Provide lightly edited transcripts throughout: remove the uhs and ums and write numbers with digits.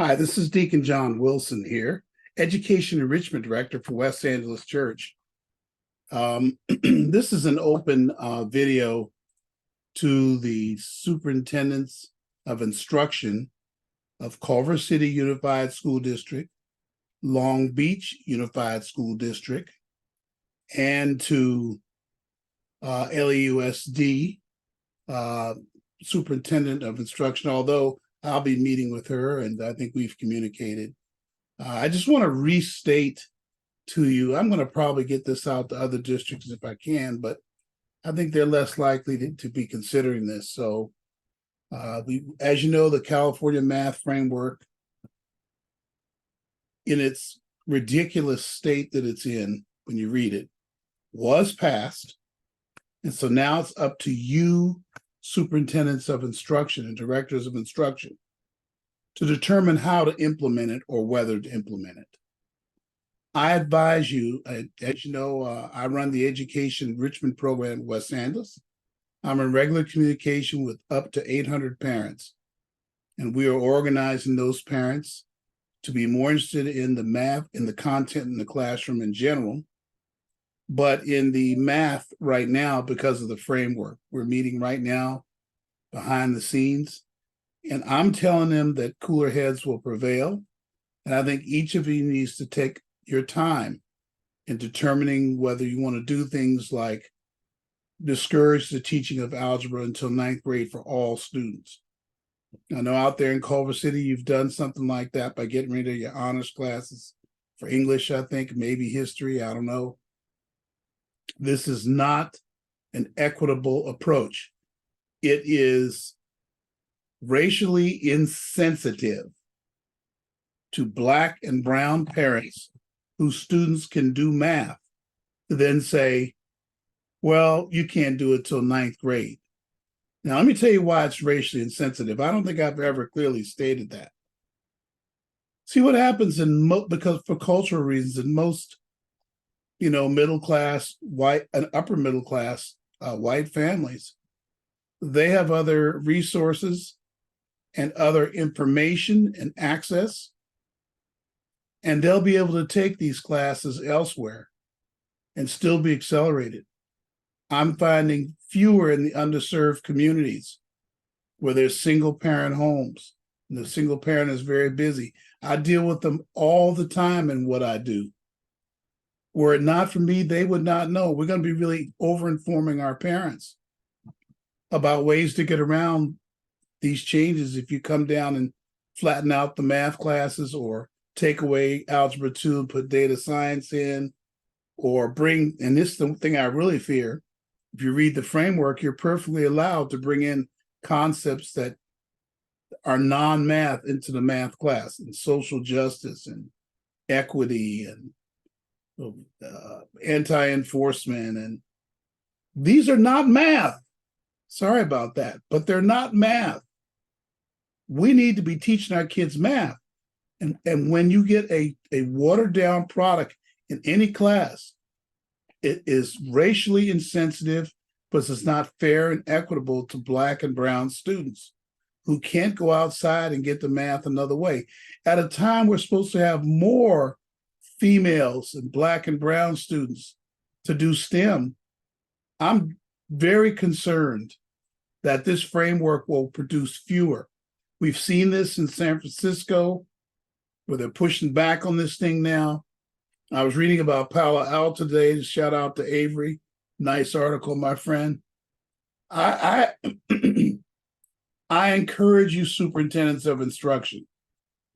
Hi, this is Deacon John Wilson here, Education Enrichment Director for West Angeles Church. This is an open video to the superintendents of instruction of Culver City Unified School District, Long Beach Unified School District, and to LAUSD Superintendent of Instruction, although I'll be meeting with her, and I think we've communicated. I just want to restate to you, I'm going to probably get this out to other districts if I can, but I think they're less likely to be considering this. So as you know, the California math framework, in its ridiculous state that it's in when you read it, was passed. And so now it's up to you, superintendents of instruction and directors of instruction, to determine how to implement it or whether to implement it. I advise you, as you know, I run the education enrichment program in West Angeles. I'm in regular communication with up to 800 parents, and we are organizing those parents to be more interested in the math, in the content in the classroom in general, but in the math right now because of the framework. We're meeting right now behind the scenes, and I'm telling them that cooler heads will prevail. And I think each of you needs to take your time in determining whether you want to do things like discourage the teaching of algebra until 9th grade for all students. I know out there in Culver City, you've done something like that by getting rid of your honors classes for English, I think, maybe history, I don't know. This is not an equitable approach. It is racially insensitive to Black and brown parents whose students can do math to then say, well, you can't do it till 9th grade. Now, let me tell you why it's racially insensitive. I don't think I've ever clearly stated that. See what happens because for cultural reasons, in most, middle class, white and upper middle class white families, they have other resources and other information and access, and they'll be able to take these classes elsewhere and still be accelerated. I'm finding fewer in the underserved communities where there's single parent homes and the single parent is very busy. I deal with them all the time in what I do. Were it not for me, they would not know. We're going to be really over-informing our parents about ways to get around these changes if you come down and flatten out the math classes or take away Algebra 2 and put data science in, or bring, and this is the thing I really fear, if you read the framework, you're perfectly allowed to bring in concepts that are non-math into the math class, and social justice and equity and anti-enforcement. And these are not math. Sorry about that, but they're not math. We need to be teaching our kids math. And when you get a watered down product in any class, it is racially insensitive because it's not fair and equitable to Black and brown students who can't go outside and get the math another way. At a time we're supposed to have more females and Black and brown students to do STEM, I'm very concerned that this framework will produce fewer. We've seen this in San Francisco, where they're pushing back on this thing now. I was reading about Palo Alto today. Shout out to Avery. Nice article, my friend. I encourage you, superintendents of instruction,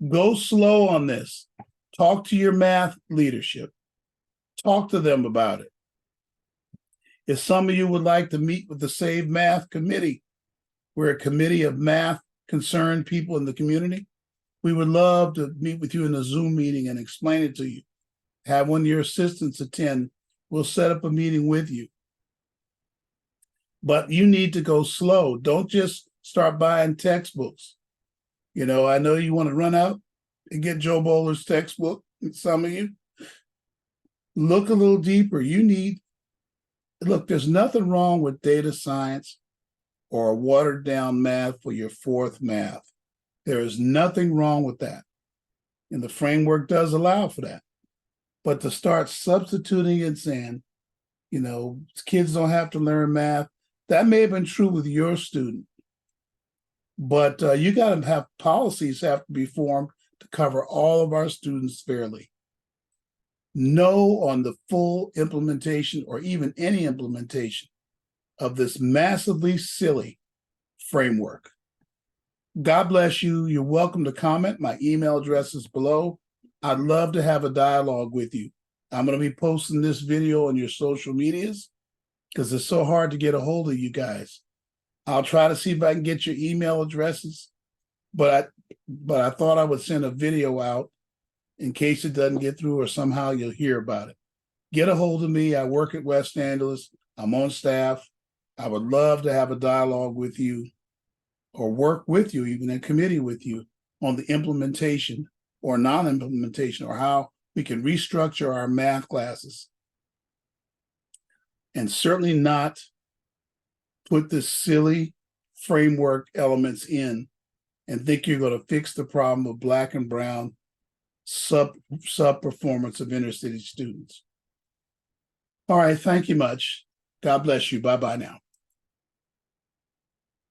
go slow on this. Talk to your math leadership. Talk to them about it. If some of you would like to meet with the Save Math Committee, we're a committee of math concerned people in the community. We would love to meet with you in a Zoom meeting and explain it to you. Have one of your assistants attend. We'll set up a meeting with you. But you need to go slow. Don't just start buying textbooks. I know you want to run out and get Joe Bowler's textbook, some of you. Look a little deeper. Look, there's nothing wrong with data science or watered down math for your fourth math. There is nothing wrong with that. And the framework does allow for that. But to start substituting and saying, you know, kids don't have to learn math, that may have been true with your student. But you got to have policies have to be formed to cover all of our students fairly. No on the full implementation or even any implementation of this massively silly framework. God bless you. You're welcome to comment. My email address is below. I'd love to have a dialogue with you. I'm going to be posting this video on your social medias because it's so hard to get a hold of you guys. I'll try to see if I can get your email addresses, but I thought I would send a video out in case it doesn't get through or somehow you'll hear about it. Get a hold of me. I work at West Angeles. I'm on staff. I would love to have a dialogue with you or work with you, even in committee with you, on the implementation or non-implementation or how we can restructure our math classes. And certainly not put this silly framework elements in and think you're going to fix the problem of Black and brown sub performance of inner city students. All right, thank you much. God bless you. Bye-bye now.